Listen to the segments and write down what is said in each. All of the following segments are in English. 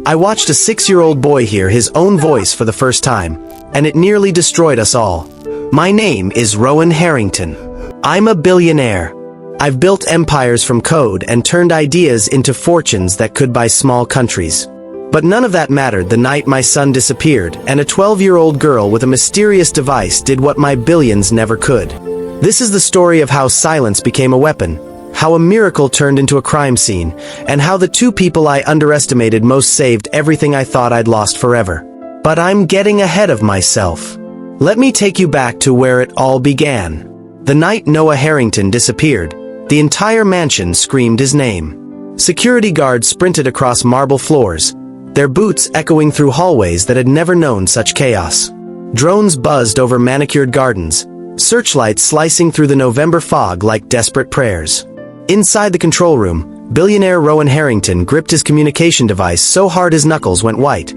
I watched a 6-year-old boy hear his own voice for the first time, and it nearly destroyed us all. My name is Rowan Harrington. I'm a billionaire. I've built empires from code and turned ideas into fortunes that could buy small countries. But none of that mattered the night my son disappeared, and a 12-year-old girl with a mysterious device did what my billions never could. This is the story of how silence became a weapon, how a miracle turned into a crime scene, and how the two people I underestimated most saved everything I thought I'd lost forever. But I'm getting ahead of myself. Let me take you back to where it all began. The night Noah Harrington disappeared, the entire mansion screamed his name. Security guards sprinted across marble floors, their boots echoing through hallways that had never known such chaos. Drones buzzed over manicured gardens, searchlights slicing through the November fog like desperate prayers. Inside the control room, billionaire Rowan Harrington gripped his communication device so hard his knuckles went white,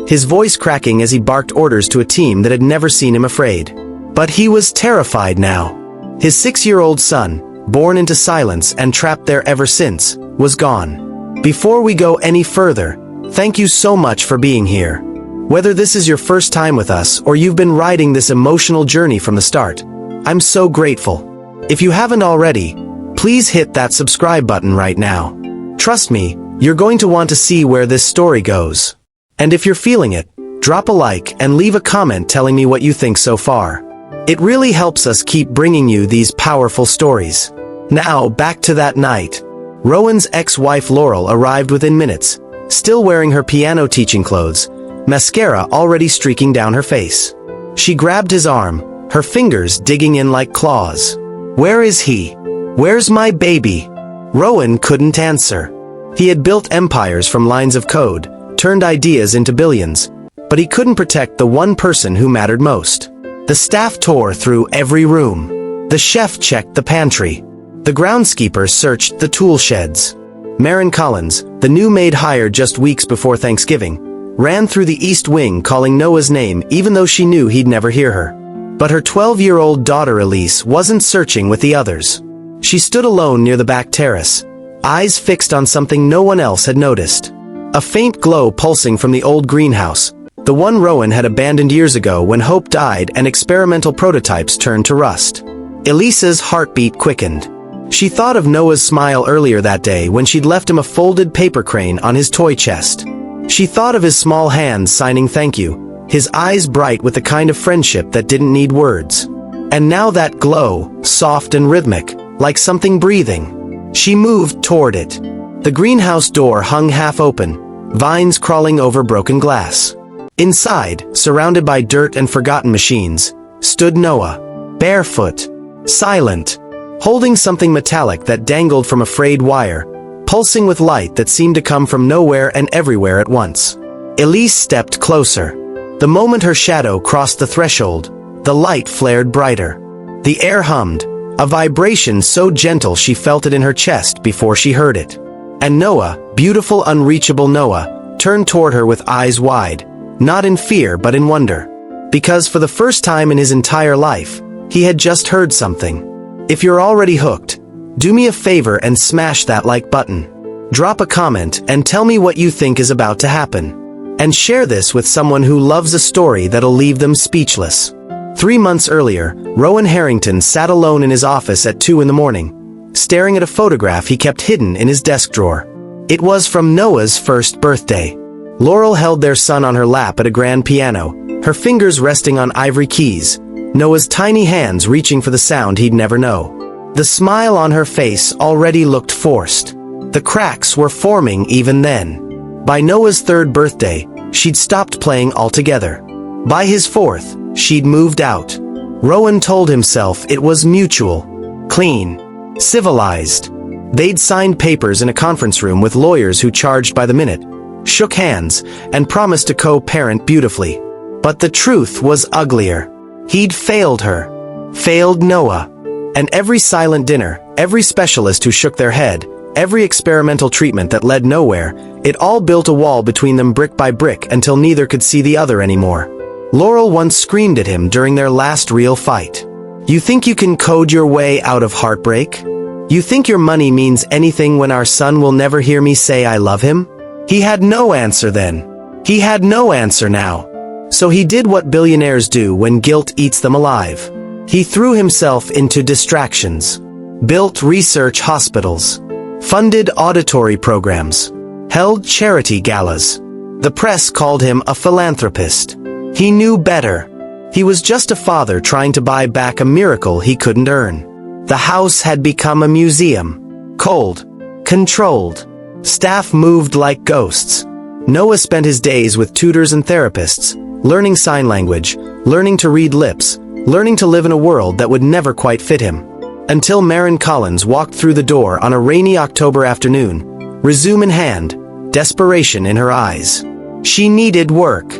his voice cracking as he barked orders to a team that had never seen him afraid. But he was terrified now. His 6-year-old son, born into silence and trapped there ever since, was gone. Before we go any further, thank you so much for being here. Whether this is your first time with us or you've been riding this emotional journey from the start, I'm so grateful. If you haven't already, please hit that subscribe button right now. Trust me, you're going to want to see where this story goes. And if you're feeling it, drop a like and leave a comment telling me what you think so far. It really helps us keep bringing you these powerful stories. Now, back to that night. Rowan's ex-wife Laurel arrived within minutes, still wearing her piano teaching clothes, mascara already streaking down her face. She grabbed his arm, her fingers digging in like claws. Where is he? Where's my baby? Rowan couldn't answer. He had built empires from lines of code, turned ideas into billions, but he couldn't protect the one person who mattered most. The staff tore through every room. The chef checked the pantry. The groundskeeper searched the tool sheds. Maren Collins, the new maid hired just weeks before Thanksgiving, ran through the East Wing calling Noah's name even though she knew he'd never hear her. But her 12-year-old daughter Elise wasn't searching with the others. She stood alone near the back terrace, eyes fixed on something no one else had noticed. A faint glow pulsing from the old greenhouse, the one Rowan had abandoned years ago when hope died and experimental prototypes turned to rust. Elise's heartbeat quickened. She thought of Noah's smile earlier that day when she'd left him a folded paper crane on his toy chest. She thought of his small hands signing thank you, his eyes bright with the kind of friendship that didn't need words. And now that glow, soft and rhythmic, like something breathing. She moved toward it. The greenhouse door hung half open, vines crawling over broken glass. Inside, surrounded by dirt and forgotten machines, stood Noah, barefoot, silent, holding something metallic that dangled from a frayed wire, pulsing with light that seemed to come from nowhere and everywhere at once. Elise stepped closer. The moment her shadow crossed the threshold, the light flared brighter. The air hummed, a vibration so gentle she felt it in her chest before she heard it. And Noah, beautiful unreachable Noah, turned toward her with eyes wide, not in fear but in wonder. Because for the first time in his entire life, he had just heard something. If you're already hooked, do me a favor and smash that like button. Drop a comment and tell me what you think is about to happen. And share this with someone who loves a story that'll leave them speechless. 3 months earlier, Rowan Harrington sat alone in his office at 2 in the morning, staring at a photograph he kept hidden in his desk drawer. It was from Noah's first birthday. Laurel held their son on her lap at a grand piano, her fingers resting on ivory keys, Noah's tiny hands reaching for the sound he'd never know. The smile on her face already looked forced. The cracks were forming even then. By Noah's 3rd birthday, she'd stopped playing altogether. By his 4th, she'd moved out. Rowan told himself it was mutual, clean, civilized. They'd signed papers in a conference room with lawyers who charged by the minute, shook hands, and promised to co-parent beautifully. But the truth was uglier. He'd failed her, failed Noah. And every silent dinner, every specialist who shook their head, every experimental treatment that led nowhere, it all built a wall between them brick by brick until neither could see the other anymore. Laurel once screamed at him during their last real fight. "You think you can code your way out of heartbreak? You think your money means anything when our son will never hear me say I love him?" He had no answer then. He had no answer now. So he did what billionaires do when guilt eats them alive. He threw himself into distractions. Built research hospitals. Funded auditory programs. Held charity galas. The press called him a philanthropist. He knew better. He was just a father trying to buy back a miracle he couldn't earn. The house had become a museum. Cold. Controlled. Staff moved like ghosts. Noah spent his days with tutors and therapists, learning sign language, learning to read lips, learning to live in a world that would never quite fit him. Until Maren Collins walked through the door on a rainy October afternoon, resume in hand, desperation in her eyes. She needed work.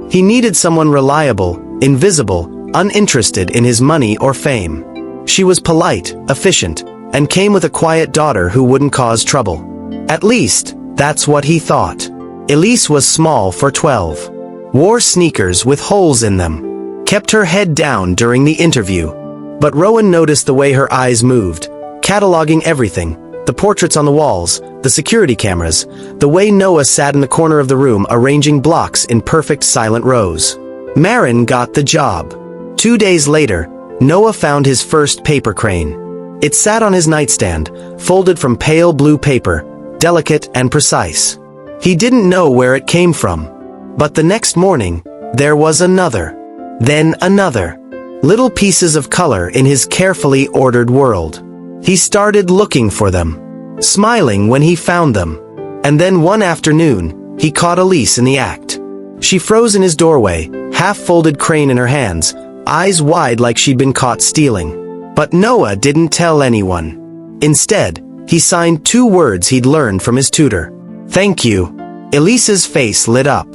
He needed someone reliable, invisible, uninterested in his money or fame. She was polite, efficient, and came with a quiet daughter who wouldn't cause trouble. At least, that's what he thought. Elise was small for 12. Wore sneakers with holes in them. Kept her head down during the interview. But Rowan noticed the way her eyes moved, cataloging everything, the portraits on the walls, the security cameras, the way Noah sat in the corner of the room arranging blocks in perfect silent rows. Maren got the job. 2 days later, Noah found his first paper crane. It sat on his nightstand, folded from pale blue paper, delicate and precise. He didn't know where it came from. But the next morning, there was another. Then another. Little pieces of color in his carefully ordered world. He started looking for them, smiling when he found them. And then one afternoon, he caught Elise in the act. She froze in his doorway, half-folded crane in her hands, eyes wide like she'd been caught stealing. But Noah didn't tell anyone. Instead, he signed 2 words he'd learned from his tutor. "Thank you." Elise's face lit up.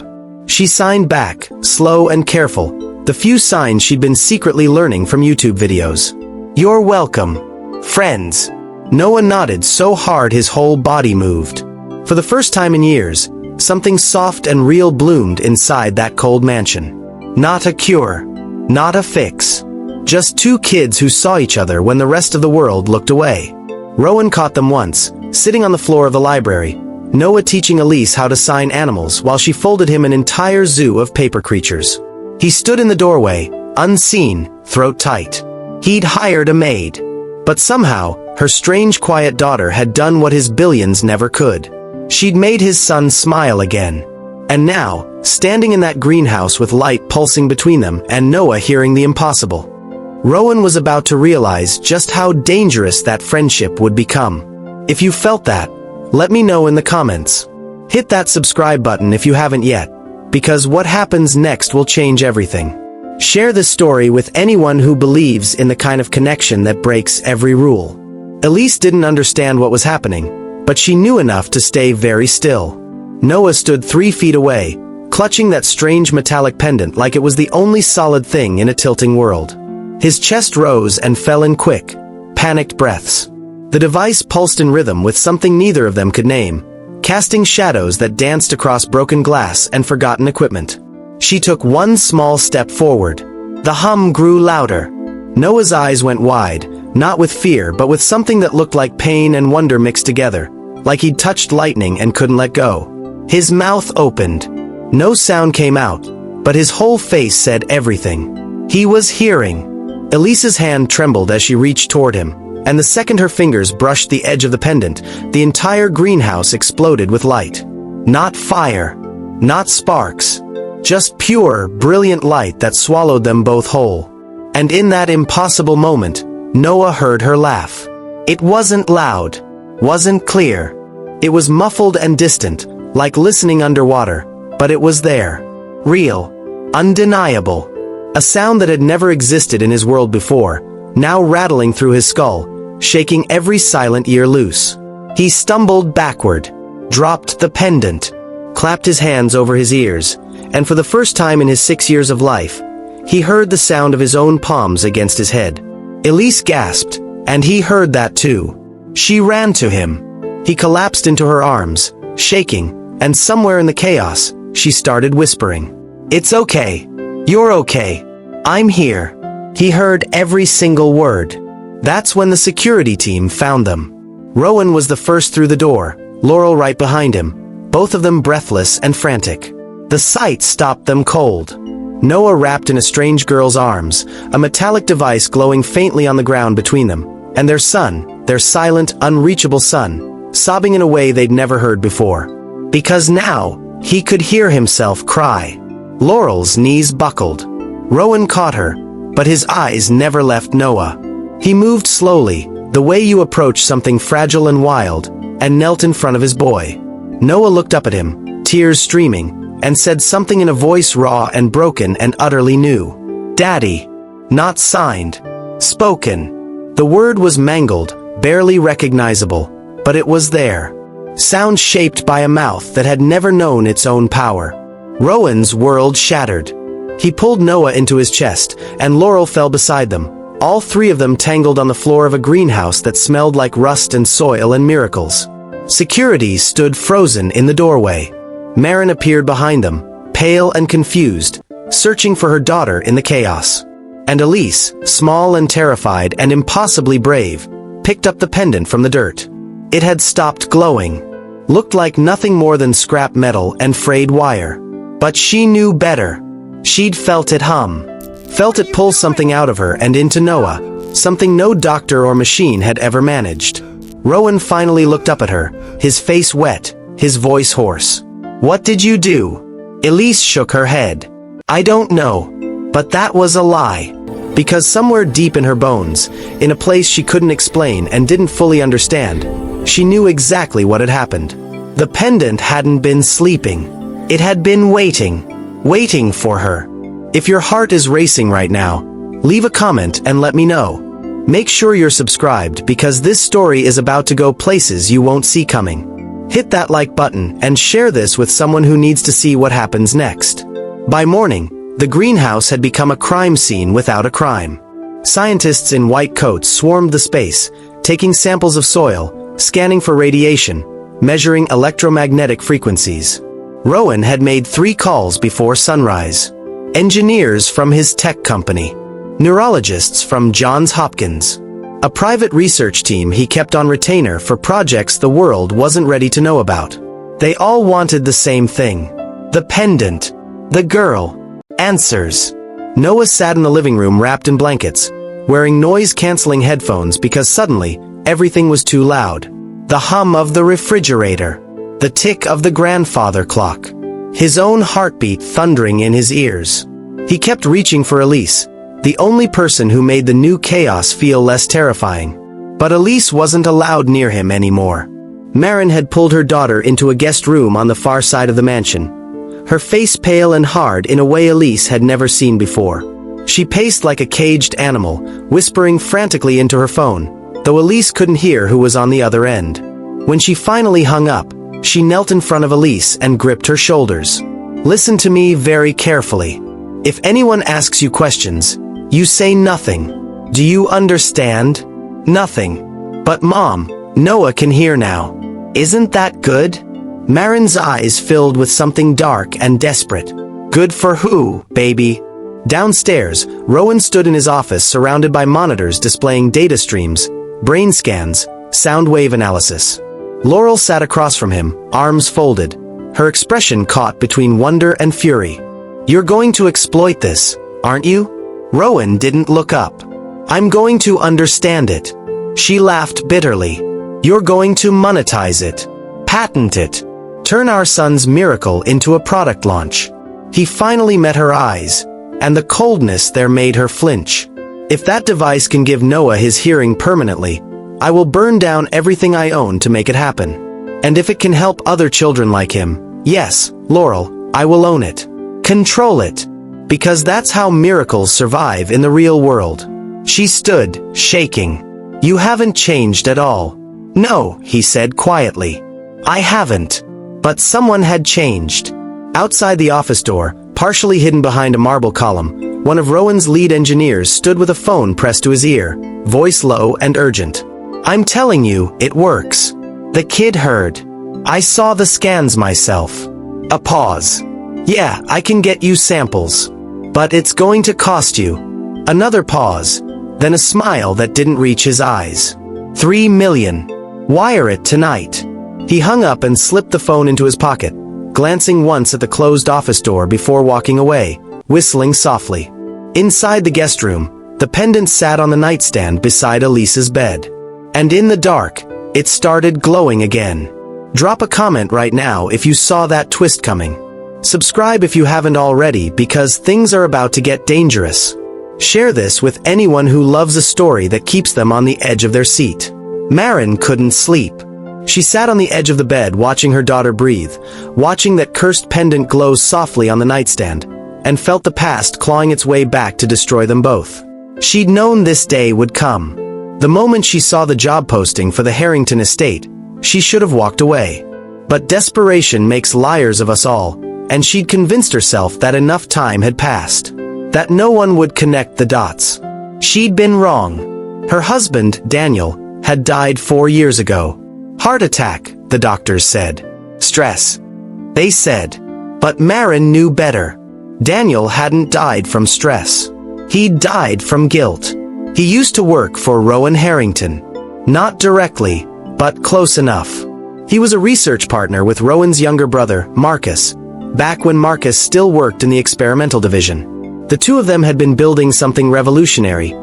She signed back, slow and careful, the few signs she'd been secretly learning from YouTube videos. "You're welcome, friends." Noah nodded so hard his whole body moved. For the first time in years, something soft and real bloomed inside that cold mansion. Not a cure, not a fix. Just 2 kids who saw each other when the rest of the world looked away. Rowan caught them once, sitting on the floor of the library, Noah teaching Elise how to sign animals while she folded him an entire zoo of paper creatures. He stood in the doorway, unseen, throat tight. He'd hired a maid. But somehow, her strange quiet daughter had done what his billions never could. She'd made his son smile again. And now, standing in that greenhouse with light pulsing between them and Noah hearing the impossible, Rowan was about to realize just how dangerous that friendship would become. If you felt that, let me know in the comments. Hit that subscribe button if you haven't yet, because what happens next will change everything. Share this story with anyone who believes in the kind of connection that breaks every rule. Elise didn't understand what was happening, but she knew enough to stay very still. Noah stood 3 feet away, clutching that strange metallic pendant like it was the only solid thing in a tilting world. His chest rose and fell in quick, panicked breaths. The device pulsed in rhythm with something neither of them could name, casting shadows that danced across broken glass and forgotten equipment. She took one small step forward. The hum grew louder. Noah's eyes went wide, not with fear but with something that looked like pain and wonder mixed together, like he'd touched lightning and couldn't let go. His mouth opened. No sound came out, but his whole face said everything. He was hearing. Elise's hand trembled as she reached toward him, and the second her fingers brushed the edge of the pendant, the entire greenhouse exploded with light. Not fire, not sparks, just pure, brilliant light that swallowed them both whole. And in that impossible moment, Noah heard her laugh. It wasn't loud, wasn't clear. It was muffled and distant, like listening underwater, but it was there. Real, undeniable. A sound that had never existed in his world before, now rattling through his skull, shaking every silent ear loose. He stumbled backward, dropped the pendant, clapped his hands over his ears, and for the first time in his 6 years of life, he heard the sound of his own palms against his head. Elise gasped, and he heard that too. She ran to him. He collapsed into her arms, shaking, and somewhere in the chaos, she started whispering. "It's okay. You're okay. I'm here." He heard every single word. That's when the security team found them. Rowan was the first through the door, Laurel right behind him, both of them breathless and frantic. The sight stopped them cold. Noah wrapped in a strange girl's arms, a metallic device glowing faintly on the ground between them, and their son, their silent, unreachable son, sobbing in a way they'd never heard before. Because now, he could hear himself cry. Laurel's knees buckled. Rowan caught her, but his eyes never left Noah. He moved slowly, the way you approach something fragile and wild, and knelt in front of his boy. Noah looked up at him, tears streaming, and said something in a voice raw and broken and utterly new. "Daddy." Not signed. Spoken. The word was mangled, barely recognizable, but it was there. Sound shaped by a mouth that had never known its own power. Rowan's world shattered. He pulled Noah into his chest, and Laurel fell beside them, all three of them tangled on the floor of a greenhouse that smelled like rust and soil and miracles. Security stood frozen in the doorway. Maren appeared behind them, pale and confused, searching for her daughter in the chaos. And Elise, small and terrified and impossibly brave, picked up the pendant from the dirt. It had stopped glowing, looked like nothing more than scrap metal and frayed wire. But she knew better. She'd felt it hum. Felt it pull something out of her and into Noah, something no doctor or machine had ever managed. Rowan finally looked up at her, his face wet, his voice hoarse. "What did you do?" Elise shook her head. "I don't know. But that was a lie." Because somewhere deep in her bones, in a place she couldn't explain and didn't fully understand, she knew exactly what had happened. The pendant hadn't been sleeping. It had been waiting for her. If your heart is racing right now, leave a comment and let me know. Make sure you're subscribed because this story is about to go places you won't see coming. Hit that like button and share this with someone who needs to see what happens next. By morning, the greenhouse had become a crime scene without a crime. Scientists in white coats swarmed the space, taking samples of soil, scanning for radiation, measuring electromagnetic frequencies. Rowan had made 3 calls before sunrise. Engineers from his tech company. Neurologists from Johns Hopkins. A private research team he kept on retainer for projects the world wasn't ready to know about. They all wanted the same thing. The pendant. The girl. Answers. Noah sat in the living room wrapped in blankets, wearing noise-canceling headphones because suddenly, everything was too loud. The hum of the refrigerator. The tick of the grandfather clock. His own heartbeat thundering in his ears. He kept reaching for Elise, the only person who made the new chaos feel less terrifying. But Elise wasn't allowed near him anymore. Maren had pulled her daughter into a guest room on the far side of the mansion, her face pale and hard in a way Elise had never seen before. She paced like a caged animal, whispering frantically into her phone, though Elise couldn't hear who was on the other end. When she finally hung up, she knelt in front of Elise and gripped her shoulders. "Listen to me very carefully. If anyone asks you questions, you say nothing. Do you understand? Nothing. But Mom, Noah can hear now. Isn't that good?" Maren's eyes filled with something dark and desperate. "Good for who, baby?" Downstairs, Rowan stood in his office surrounded by monitors displaying data streams, brain scans, sound wave analysis. Laurel sat across from him, arms folded, her expression caught between wonder and fury. "You're going to exploit this, aren't you?" Rowan didn't look up. "I'm going to understand it." She laughed bitterly. "You're going to monetize it. Patent it. Turn our son's miracle into a product launch." He finally met her eyes, and the coldness there made her flinch. "If that device can give Noah his hearing permanently, I will burn down everything I own to make it happen. And if it can help other children like him, yes, Laurel, I will own it. Control it. Because that's how miracles survive in the real world." She stood, shaking. "You haven't changed at all." "No," he said quietly. "I haven't." But someone had changed. Outside the office door, partially hidden behind a marble column, one of Rowan's lead engineers stood with a phone pressed to his ear, voice low and urgent. "I'm telling you, it works. The kid heard. I saw the scans myself." A pause. "Yeah, I can get you samples. But it's going to cost you." Another pause, then a smile that didn't reach his eyes. 3 million. Wire it tonight. He hung up and slipped the phone into his pocket, glancing once at the closed office door before walking away, whistling softly. Inside the guest room, the pendant sat on the nightstand beside Elise's bed. And in the dark, it started glowing again. Drop a comment right now if you saw that twist coming. Subscribe if you haven't already, because things are about to get dangerous. Share this with anyone who loves a story that keeps them on the edge of their seat. Maren couldn't sleep. She sat on the edge of the bed watching her daughter breathe, watching that cursed pendant glow softly on the nightstand, and felt the past clawing its way back to destroy them both. She'd known this day would come. The moment she saw the job posting for the Harrington estate, she should have walked away. But desperation makes liars of us all, and she'd convinced herself that enough time had passed, that no one would connect the dots. She'd been wrong. Her husband, Daniel, had died 4 years ago. Heart attack, the doctors said. Stress, they said. But Maren knew better. Daniel hadn't died from stress. He'd died from guilt. He used to work for Rowan Harrington. Not directly, but close enough. He was a research partner with Rowan's younger brother, Marcus, back when Marcus still worked in the experimental division. The two of them had been building something revolutionary,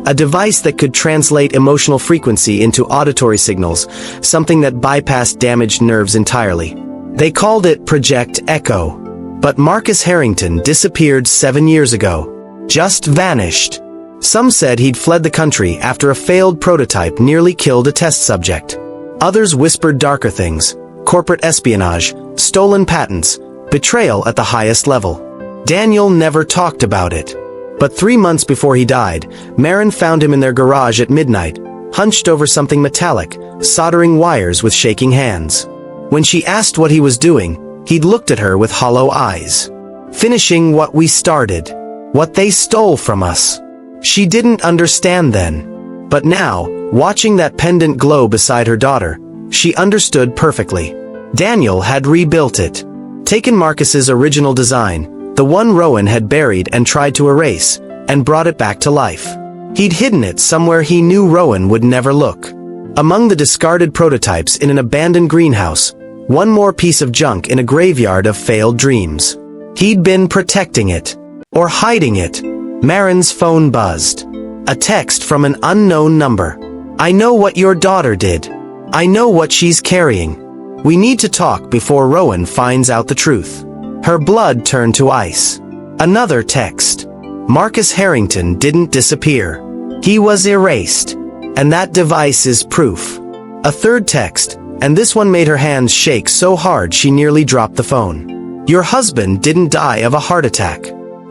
a device that could translate emotional frequency into auditory signals, something that bypassed damaged nerves entirely. They called it Project Echo. But Marcus Harrington disappeared 7 years ago. Just vanished. Some said he'd fled the country after a failed prototype nearly killed a test subject. Others whispered darker things: corporate espionage, stolen patents, betrayal at the highest level. Daniel never talked about it. But 3 months before he died, Maren found him in their garage at midnight, hunched over something metallic, soldering wires with shaking hands. When she asked what he was doing, he'd looked at her with hollow eyes. Finishing what we started. What they stole from us. She didn't understand then. But now, watching that pendant glow beside her daughter, she understood perfectly. Daniel had rebuilt it. Taken Marcus's original design, the one Rowan had buried and tried to erase, and brought it back to life. He'd hidden it somewhere he knew Rowan would never look. Among the discarded prototypes in an abandoned greenhouse, one more piece of junk in a graveyard of failed dreams. He'd been protecting it. Or hiding it. Maren's phone buzzed. A text from an unknown number. I know what your daughter did. I know what she's carrying. We need to talk before Rowan finds out the truth. Her blood turned to ice. Another text. Marcus Harrington didn't disappear. He was erased. And that device is proof. A third text, and this one made her hands shake so hard she nearly dropped the phone. Your husband didn't die of a heart attack.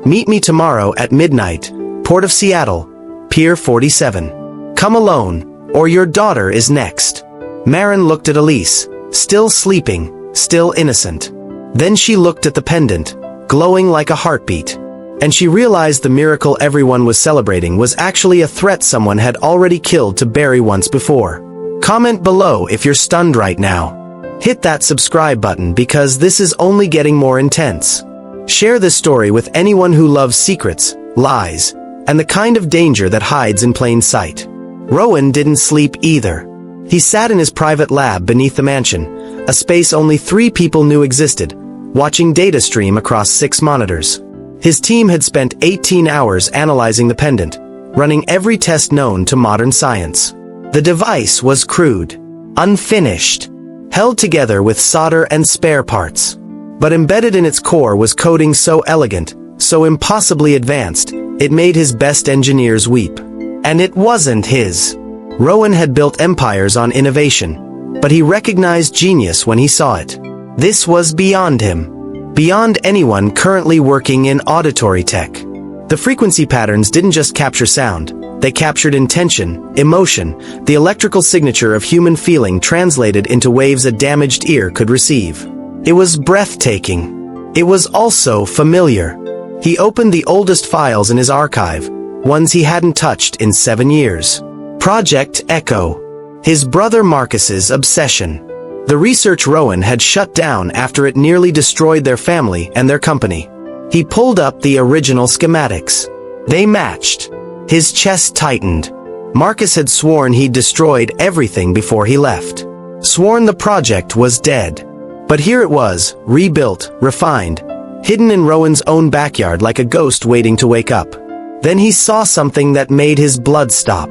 Meet me tomorrow at midnight, Port of Seattle, Pier 47. Come alone, or your daughter is next. Maren looked at Elise, still sleeping, still innocent. Then she looked at the pendant, glowing like a heartbeat. And she realized the miracle everyone was celebrating was actually a threat someone had already killed to bury once before. Comment below if you're stunned right now. Hit that subscribe button because this is only getting more intense. Share this story with anyone who loves secrets, lies, and the kind of danger that hides in plain sight. Rowan didn't sleep either. He sat in his private lab beneath the mansion, a space only 3 people knew existed, watching data stream across 6 monitors. His team had spent 18 hours analyzing the pendant, running every test known to modern science. The device was crude, unfinished, held together with solder and spare parts. But embedded in its core was coding so elegant, so impossibly advanced, it made his best engineers weep. And it wasn't his. Rowan had built empires on innovation, but he recognized genius when he saw it. This was beyond him. Beyond anyone currently working in auditory tech. The frequency patterns didn't just capture sound, they captured intention, emotion, the electrical signature of human feeling translated into waves a damaged ear could receive. It was breathtaking. It was also familiar. He opened the oldest files in his archive, ones he hadn't touched in 7 years. Project Echo. His brother Marcus's obsession. The research Rowan had shut down after it nearly destroyed their family and their company. He pulled up the original schematics. They matched. His chest tightened. Marcus had sworn he'd destroyed everything before he left. Sworn the project was dead. But here it was, rebuilt, refined, hidden in Rowan's own backyard like a ghost waiting to wake up. Then he saw something that made his blood stop.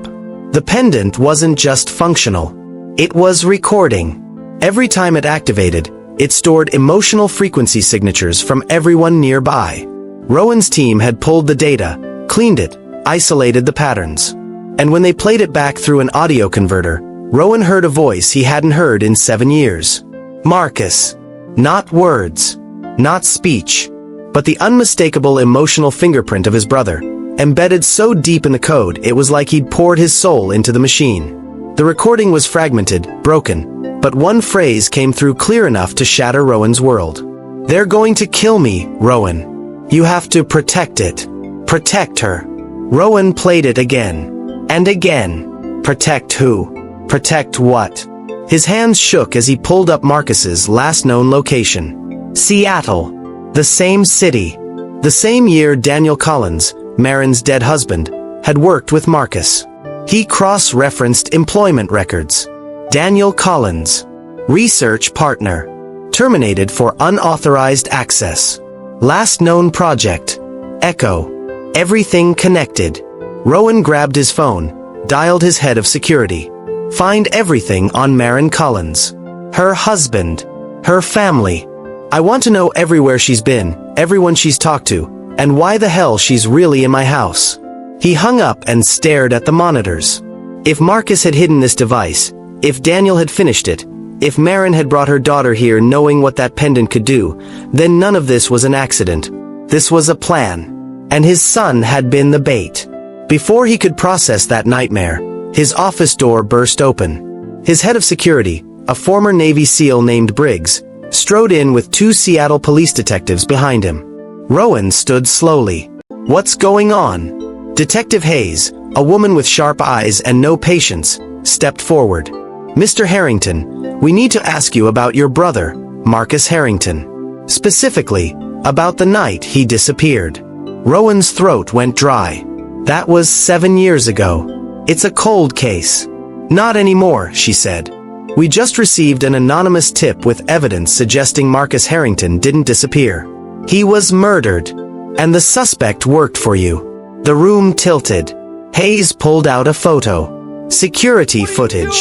The pendant wasn't just functional. It was recording. Every time it activated, it stored emotional frequency signatures from everyone nearby. Rowan's team had pulled the data, cleaned it, isolated the patterns. And when they played it back through an audio converter, Rowan heard a voice he hadn't heard in 7 years. Marcus. Not words. Not speech. But the unmistakable emotional fingerprint of his brother, embedded so deep in the code it was like he'd poured his soul into the machine. The recording was fragmented, broken, but one phrase came through clear enough to shatter Rowan's world. "They're going to kill me, Rowan. You have to protect it. Protect her." Rowan played it again. And again. Protect who? Protect what? His hands shook as he pulled up Marcus's last known location. Seattle. The same city. The same year Daniel Collins, Maren's dead husband, had worked with Marcus. He cross-referenced employment records. Daniel Collins. Research partner. Terminated for unauthorized access. Last known project. Echo. Everything connected. Rowan grabbed his phone, dialed his head of security. Find everything on Maren Collins. Her husband. Her family. I want to know everywhere she's been, everyone she's talked to, and why the hell she's really in my house. He hung up and stared at the monitors. If Marcus had hidden this device, if Daniel had finished it, if Maren had brought her daughter here knowing what that pendant could do, then none of this was an accident. This was a plan. And his son had been the bait. Before he could process that nightmare, his office door burst open. His head of security, a former Navy SEAL named Briggs, strode in with 2 Seattle police detectives behind him. Rowan stood slowly. "What's going on?" Detective Hayes, a woman with sharp eyes and no patience, stepped forward. "Mr. Harrington, we need to ask you about your brother, Marcus Harrington. Specifically, about the night he disappeared." Rowan's throat went dry. "That was 7 years ago. It's a cold case." "Not anymore," she said. "We just received an anonymous tip with evidence suggesting Marcus Harrington didn't disappear. He was murdered. And the suspect worked for you." The room tilted. Hayes pulled out a photo. Security footage.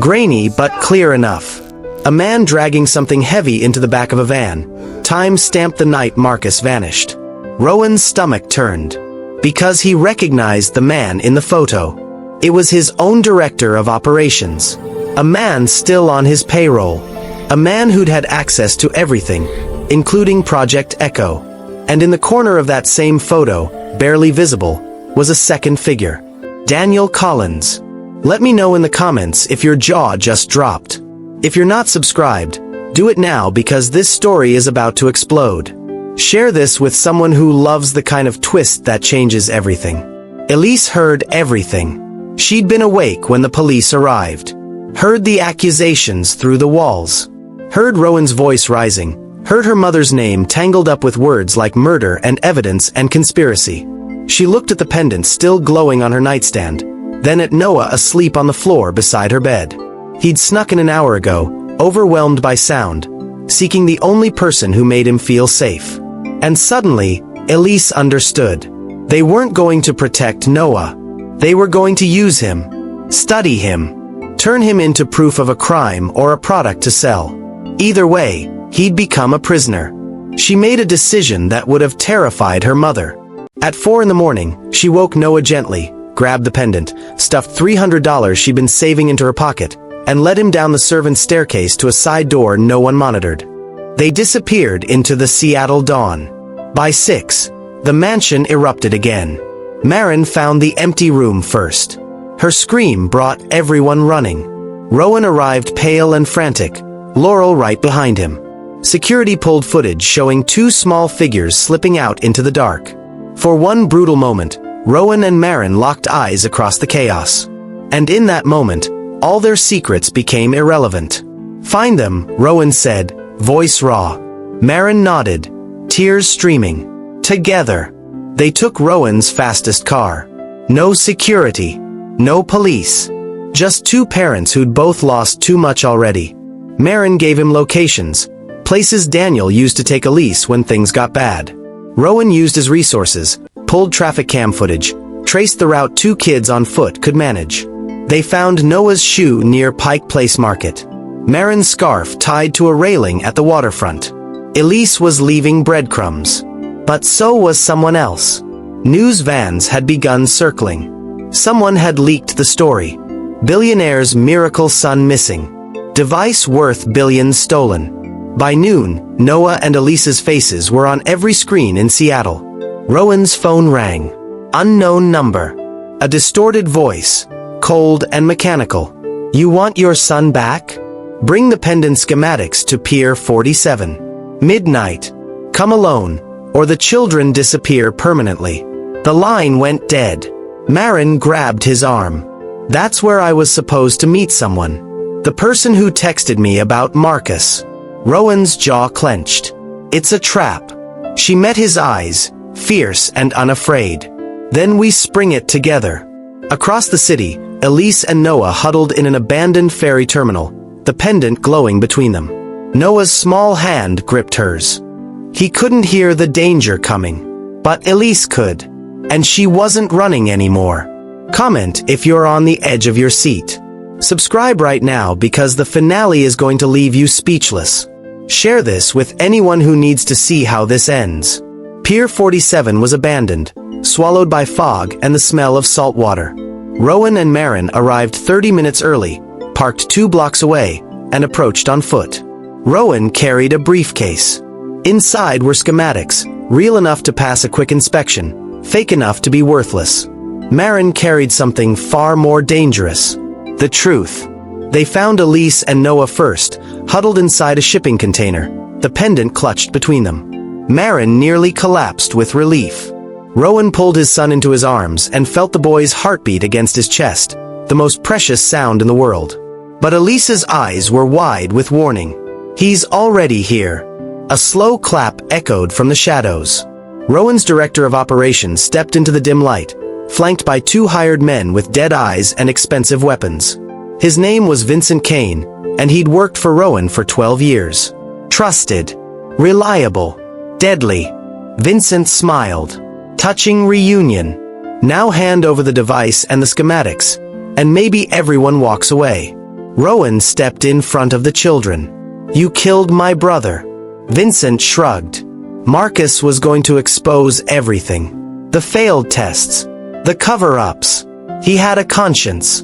Grainy but clear enough. A man dragging something heavy into the back of a van. Time stamped the night Marcus vanished. Rowan's stomach turned. Because he recognized the man in the photo. It was his own director of operations. A man still on his payroll. A man who'd had access to everything, including Project Echo. And in the corner of that same photo, barely visible, was a second figure. Daniel Collins. Let me know in the comments if your jaw just dropped. If you're not subscribed, do it now because this story is about to explode. Share this with someone who loves the kind of twist that changes everything. Elise heard everything. She'd been awake when the police arrived. Heard the accusations through the walls. Heard Rowan's voice rising. Heard her mother's name tangled up with words like murder and evidence and conspiracy. She looked at the pendant still glowing on her nightstand, then at Noah asleep on the floor beside her bed. He'd snuck in an hour ago, overwhelmed by sound, seeking the only person who made him feel safe. And suddenly, Elise understood. They weren't going to protect Noah. They were going to use him, study him, turn him into proof of a crime or a product to sell. Either way, he'd become a prisoner. She made a decision that would have terrified her mother. At 4 in the morning, she woke Noah gently, grabbed the pendant, stuffed $300 she'd been saving into her pocket, and led him down the servant's staircase to a side door no one monitored. They disappeared into the Seattle dawn. By 6, the mansion erupted again. Maren found the empty room first. Her scream brought everyone running. Rowan arrived pale and frantic, Laurel right behind him. Security pulled footage showing 2 small figures slipping out into the dark. For one brutal moment, Rowan and Maren locked eyes across the chaos. And in that moment, all their secrets became irrelevant. "Find them," Rowan said, voice raw. Maren nodded, tears streaming. Together, they took Rowan's fastest car. No security, no police, Just two parents who'd both lost too much already. Maren gave him locations, places Daniel used to take Elise when things got bad. Rowan used his resources, pulled traffic cam footage, traced the route two kids on foot could manage. They found Noah's shoe near Pike Place Market. Maren's scarf tied to a railing at the waterfront. Elise was leaving breadcrumbs. But so was someone else. News vans had begun circling. Someone had leaked the story. Billionaire's miracle son missing. Device worth billions stolen. By noon, Noah and Elise's faces were on every screen in Seattle. Rowan's phone rang. Unknown number. A distorted voice, cold and mechanical. You want your son back? Bring the pendant schematics to Pier 47. Midnight. Come alone, or the children disappear permanently. The line went dead. Maren grabbed his arm. That's where I was supposed to meet someone. The person who texted me about Marcus. Rowan's jaw clenched. It's a trap. She met his eyes, fierce and unafraid. Then we spring it together. Across the city, Elise and Noah huddled in an abandoned ferry terminal, the pendant glowing between them. Noah's small hand gripped hers. He couldn't hear the danger coming. But Elise could. And she wasn't running anymore. Comment if you're on the edge of your seat. Subscribe right now because the finale is going to leave you speechless. Share this with anyone who needs to see how this ends. Pier 47 was abandoned, swallowed by fog and the smell of salt water. Rowan and Maren arrived 30 minutes early, parked 2 blocks away, and approached on foot. Rowan carried a briefcase. Inside were schematics, real enough to pass a quick inspection, fake enough to be worthless. Maren carried something far more dangerous. The truth. They found Elise and Noah first, huddled inside a shipping container, the pendant clutched between them. Maren nearly collapsed with relief. Rowan pulled his son into his arms and felt the boy's heartbeat against his chest, the most precious sound in the world. But Elise's eyes were wide with warning. He's already here. A slow clap echoed from the shadows. Rowan's director of operations stepped into the dim light, flanked by 2 hired men with dead eyes and expensive weapons. His name was Vincent Kane, and he'd worked for Rowan for 12 years. Trusted. Reliable. Deadly. Vincent smiled. Touching reunion. Now hand over the device and the schematics, and maybe everyone walks away. Rowan stepped in front of the children. You killed my brother. Vincent shrugged. Marcus was going to expose everything. The failed tests. The cover-ups. He had a conscience.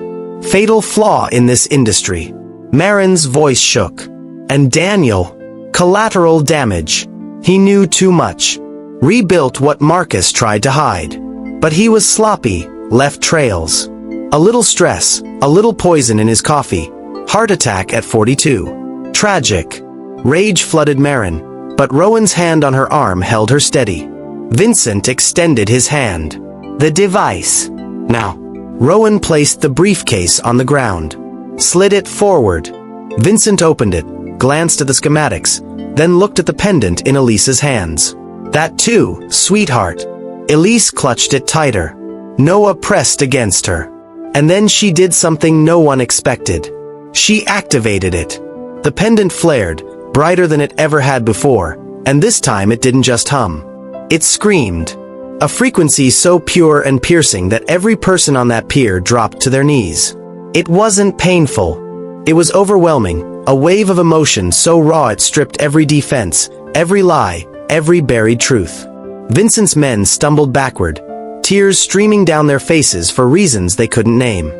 Fatal flaw in this industry. Maren's voice shook. And Daniel. Collateral damage. He knew too much. Rebuilt what Marcus tried to hide. But he was sloppy, left trails. A little stress, a little poison in his coffee. Heart attack at 42. Tragic. Rage flooded Maren, but Rowan's hand on her arm held her steady. Vincent extended his hand. The device. Now. Rowan placed the briefcase on the ground. Slid it forward. Vincent opened it, glanced at the schematics, then looked at the pendant in Elise's hands. That too, sweetheart. Elise clutched it tighter. Noah pressed against her. And then she did something no one expected. She activated it. The pendant flared, brighter than it ever had before, and this time it didn't just hum. It screamed. A frequency so pure and piercing that every person on that pier dropped to their knees. It wasn't painful. It was overwhelming, a wave of emotion so raw it stripped every defense, every lie, every buried truth. Vincent's men stumbled backward, tears streaming down their faces for reasons they couldn't name.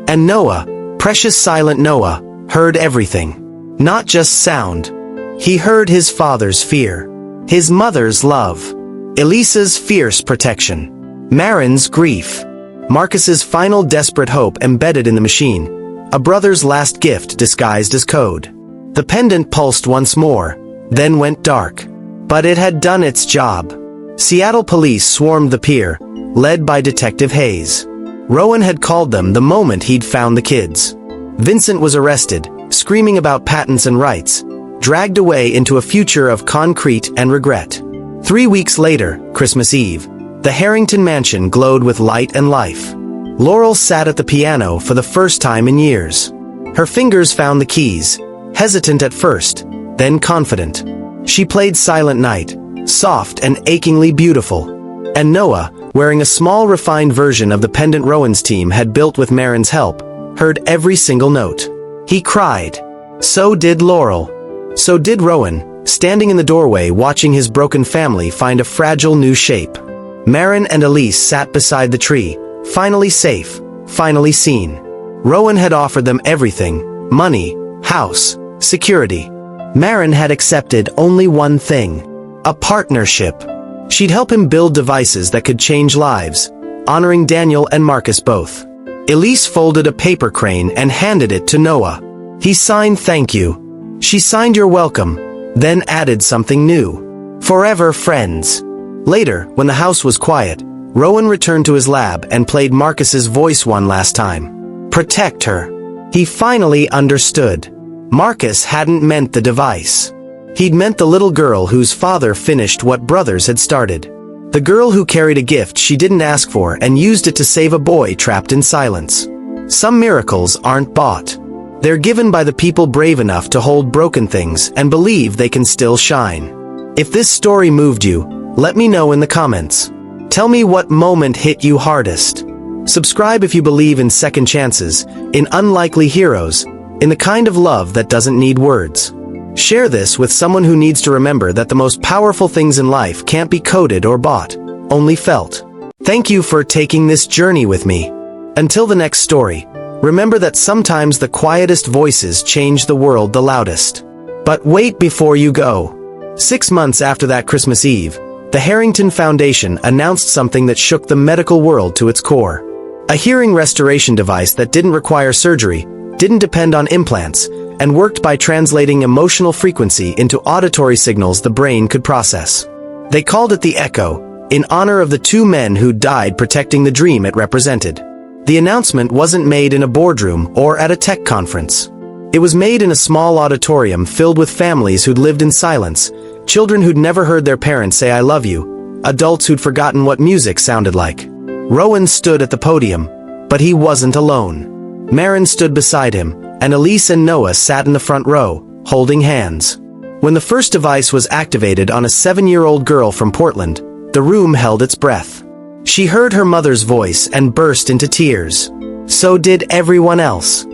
And Noah, precious silent Noah, heard everything. Not just sound. He heard his father's fear, his mother's love, Elise's fierce protection, Maren's grief, Marcus's final desperate hope embedded in the machine, a brother's last gift disguised as code. The pendant pulsed once more, then went dark. But it had done its job. Seattle police swarmed the pier, led by Detective Hayes. Rowan had called them the moment he'd found the kids. Vincent was arrested, screaming about patents and rights, dragged away into a future of concrete and regret. 3 weeks later, Christmas Eve, the Harrington mansion glowed with light and life. Laurel sat at the piano for the first time in years. Her fingers found the keys, hesitant at first, then confident. She played Silent Night, soft and achingly beautiful. And Noah, wearing a small refined version of the pendant Rowan's team had built with Maren's help, heard every single note. He cried. So did Laurel. So did Rowan, standing in the doorway watching his broken family find a fragile new shape. Maren and Elise sat beside the tree, finally safe, finally seen. Rowan had offered them everything: money, house, security. Maren had accepted only one thing: a partnership. She'd help him build devices that could change lives, honoring Daniel and Marcus both. Elise folded a paper crane and handed it to Noah. He signed thank you. She signed you're welcome, then added something new: forever friends. Later, when the house was quiet, Rowan returned to his lab and played Marcus's voice one last time. Protect her. He finally understood. Marcus hadn't meant the device. He'd meant the little girl whose father finished what brothers had started. The girl who carried a gift she didn't ask for and used it to save a boy trapped in silence. Some miracles aren't bought. They're given by the people brave enough to hold broken things and believe they can still shine. If this story moved you, let me know in the comments. Tell me what moment hit you hardest. Subscribe if you believe in second chances, in unlikely heroes, in the kind of love that doesn't need words. Share this with someone who needs to remember that the most powerful things in life can't be coded or bought, only felt. Thank you for taking this journey with me. Until the next story, remember that sometimes the quietest voices change the world the loudest. But wait before you go. 6 months after that Christmas Eve, the Harrington Foundation announced something that shook the medical world to its core. A hearing restoration device that didn't require surgery, didn't depend on implants, and worked by translating emotional frequency into auditory signals the brain could process. They called it the Echo, in honor of the 2 men who died protecting the dream it represented. The announcement wasn't made in a boardroom or at a tech conference. It was made in a small auditorium filled with families who'd lived in silence, children who'd never heard their parents say I love you, adults who'd forgotten what music sounded like. Rowan stood at the podium, but he wasn't alone. Maren stood beside him, and Elise and Noah sat in the front row, holding hands. When the first device was activated on a 7-year-old girl from Portland, the room held its breath. She heard her mother's voice and burst into tears. So did everyone else.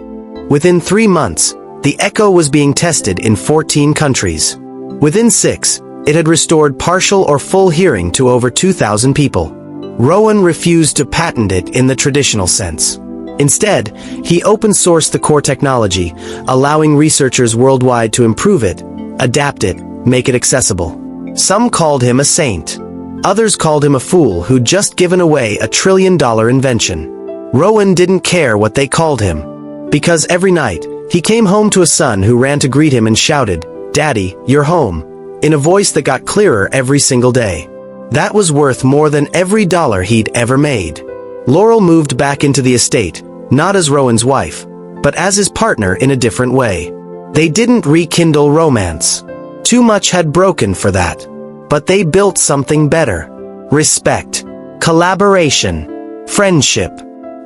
Within 3 months, the Echo was being tested in 14 countries. Within 6, it had restored partial or full hearing to over 2,000 people. Rowan refused to patent it in the traditional sense. Instead, he open-sourced the core technology, allowing researchers worldwide to improve it, adapt it, make it accessible. Some called him a saint. Others called him a fool who'd just given away a $1 trillion invention. Rowan didn't care what they called him. Because every night, he came home to a son who ran to greet him and shouted, "Daddy, you're home," in a voice that got clearer every single day. That was worth more than every dollar he'd ever made. Laurel moved back into the estate, not as Rowan's wife, but as his partner in a different way. They didn't rekindle romance. Too much had broken for that. But they built something better. Respect. Collaboration. Friendship.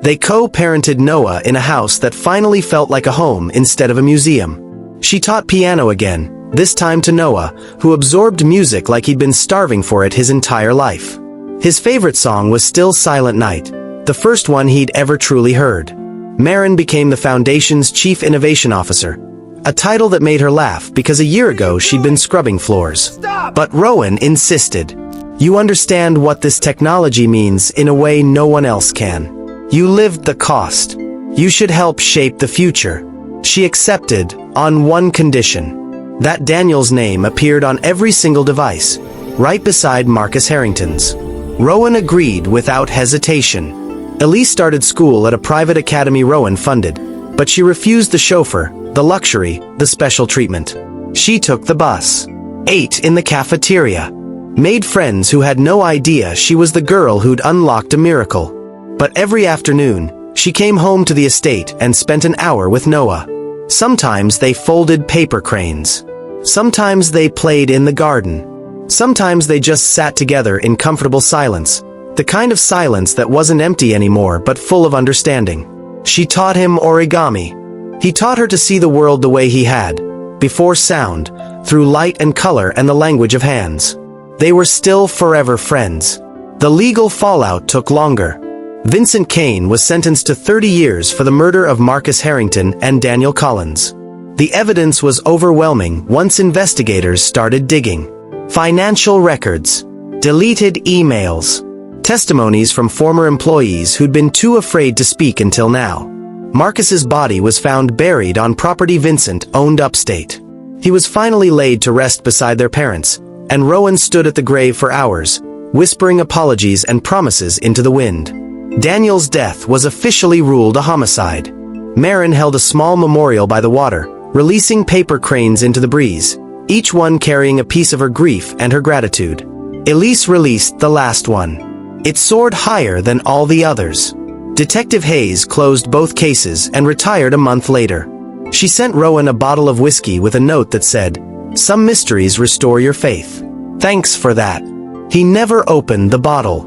They co-parented Noah in a house that finally felt like a home instead of a museum. She taught piano again, this time to Noah, who absorbed music like he'd been starving for it his entire life. His favorite song was still Silent Night, the first one he'd ever truly heard. Maren became the foundation's chief innovation officer, a title that made her laugh because a year ago she'd been scrubbing floors. But Rowan insisted. You understand what this technology means in a way no one else can. You lived the cost. You should help shape the future. She accepted, on one condition: that Daniel's name appeared on every single device, right beside Marcus Harrington's. Rowan agreed without hesitation. Elise started school at a private academy Rowan funded, but she refused the chauffeur, the luxury, the special treatment. She took the bus, ate in the cafeteria, made friends who had no idea she was the girl who'd unlocked a miracle. But every afternoon, she came home to the estate and spent an hour with Noah. Sometimes they folded paper cranes. Sometimes they played in the garden. Sometimes they just sat together in comfortable silence, The kind of silence that wasn't empty anymore but full of understanding. She taught him origami. He taught her to see the world the way he had, before sound, through light and color and the language of hands. They were still forever friends. The legal fallout took longer. Vincent Kane was sentenced to 30 years for the murder of Marcus Harrington and Daniel Collins. The evidence was overwhelming once investigators started digging. Financial records, deleted emails, testimonies from former employees who'd been too afraid to speak until now. Marcus's body was found buried on property Vincent owned upstate. He was finally laid to rest beside their parents, and Rowan stood at the grave for hours, whispering apologies and promises into the wind. Daniel's death was officially ruled a homicide. Maren held a small memorial by the water, releasing paper cranes into the breeze, each one carrying a piece of her grief and her gratitude. Elise released the last one. It soared higher than all the others. Detective Hayes closed both cases and retired a month later. She sent Rowan a bottle of whiskey with a note that said, "Some mysteries restore your faith. Thanks for that." He never opened the bottle,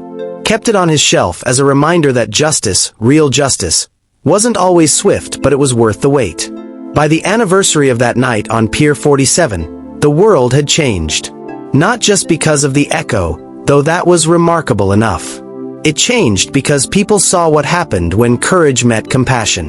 kept it on his shelf as a reminder that justice, real justice, wasn't always swift, but it was worth the wait. By the anniversary of that night on Pier 47, the world had changed. Not just because of the echo, though that was remarkable enough. It changed because people saw what happened when courage met compassion.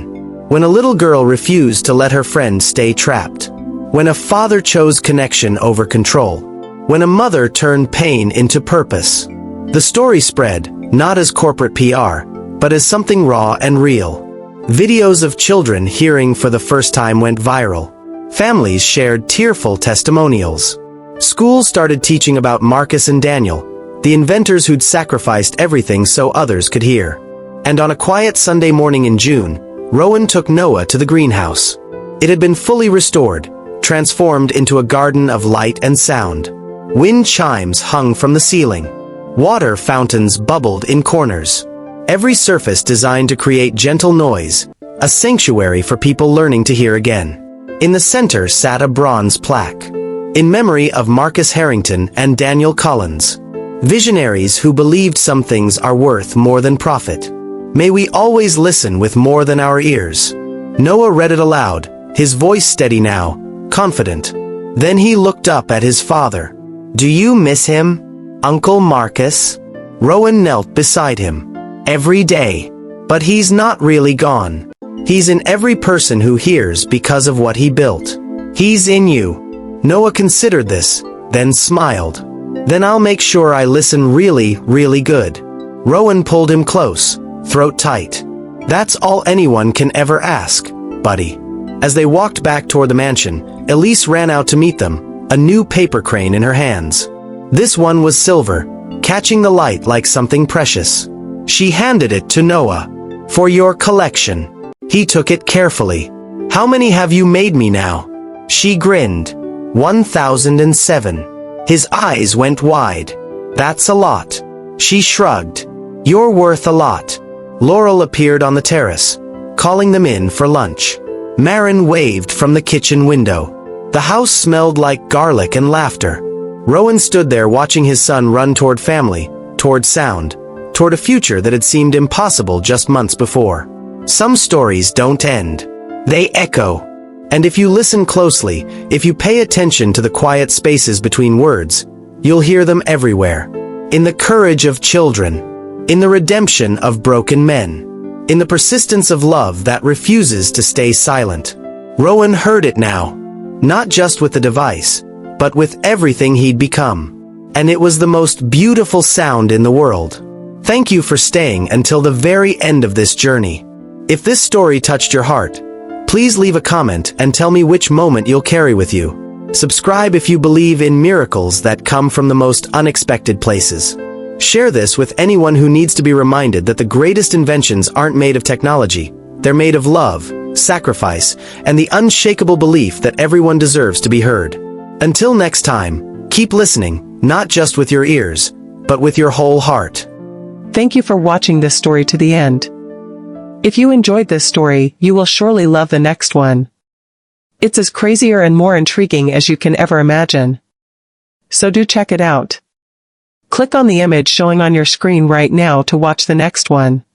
When a little girl refused to let her friend stay trapped. When a father chose connection over control. When a mother turned pain into purpose. The story spread, not as corporate PR, but as something raw and real. Videos of children hearing for the first time went viral. Families shared tearful testimonials. Schools started teaching about Marcus and Daniel, the inventors who'd sacrificed everything so others could hear. And on a quiet Sunday morning in June, Rowan took Noah to the greenhouse. It had been fully restored, transformed into a garden of light and sound. Wind chimes hung from the ceiling. Water fountains bubbled in corners. Every surface designed to create gentle noise, a sanctuary for people learning to hear again. In the center sat a bronze plaque, in memory of Marcus Harrington and Daniel Collins. Visionaries who believed some things are worth more than profit. May we always listen with more than our ears. Noah read it aloud, his voice steady now, confident. Then he looked up at his father. "Do you miss him, Uncle Marcus?" Rowan knelt beside him. "Every day. But he's not really gone. He's in every person who hears because of what he built. He's in you." Noah considered this, then smiled. "Then I'll make sure I listen really, really good." Rowan pulled him close, throat tight. "That's all anyone can ever ask, buddy." As they walked back toward the mansion, Elise ran out to meet them, a new paper crane in her hands. This one was silver, catching the light like something precious. She handed it to Noah. "For your collection." He took it carefully. "How many have you made me now?" She grinned. 1,007. His eyes went wide. "That's a lot." She shrugged. "You're worth a lot." Laurel appeared on the terrace, calling them in for lunch. Maren waved from the kitchen window. The house smelled like garlic and laughter. Rowan stood there watching his son run toward family, toward sound, toward a future that had seemed impossible just months before. Some stories don't end. They echo. And if you listen closely, if you pay attention to the quiet spaces between words, you'll hear them everywhere. In the courage of children. In the redemption of broken men. In the persistence of love that refuses to stay silent. Rowan heard it now. Not just with the device, but with everything he'd become. And it was the most beautiful sound in the world. Thank you for staying until the very end of this journey. If this story touched your heart, please leave a comment and tell me which moment you'll carry with you. Subscribe if you believe in miracles that come from the most unexpected places. Share this with anyone who needs to be reminded that the greatest inventions aren't made of technology. They're made of love, sacrifice, and the unshakable belief that everyone deserves to be heard. Until next time, keep listening, not just with your ears, but with your whole heart. Thank you for watching this story to the end. If you enjoyed this story, you will surely love the next one. It's as crazier and more intriguing as you can ever imagine. So do check it out. Click on the image showing on your screen right now to watch the next one.